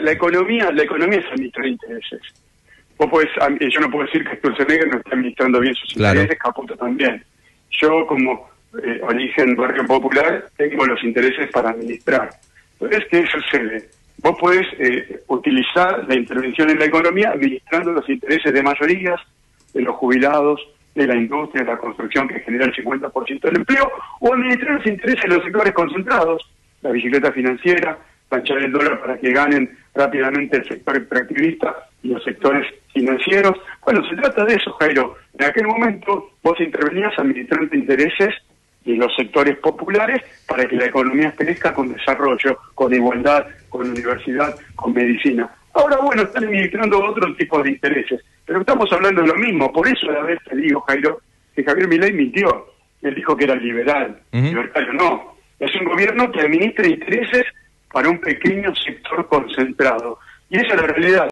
la economía es administrar intereses. Yo no puedo decir que Sturzenegger no está administrando bien sus intereses, Caputo también. Yo, como origen barrio popular, tengo los intereses para administrar. Entonces, ¿qué sucede? Vos podés utilizar la intervención en la economía administrando los intereses de mayorías, de los jubilados, de la industria, de la construcción que genera el 50% del empleo, o administrar los intereses de los sectores concentrados, la bicicleta financiera, planchar el dólar para que ganen rápidamente el sector extractivista y los sectores financieros. Bueno, se trata de eso, Jairo. En aquel momento vos intervenías administrando intereses de los sectores populares para que la economía crezca con desarrollo, con igualdad, con universidad, con medicina. Ahora, bueno, están administrando otro tipo de intereses, pero estamos hablando de lo mismo. Por eso a la vez te digo, Jairo, que Javier Milei mintió. Él dijo que era liberal. Libertario no. Es un gobierno que administra intereses para un pequeño sector concentrado. Y esa es la realidad.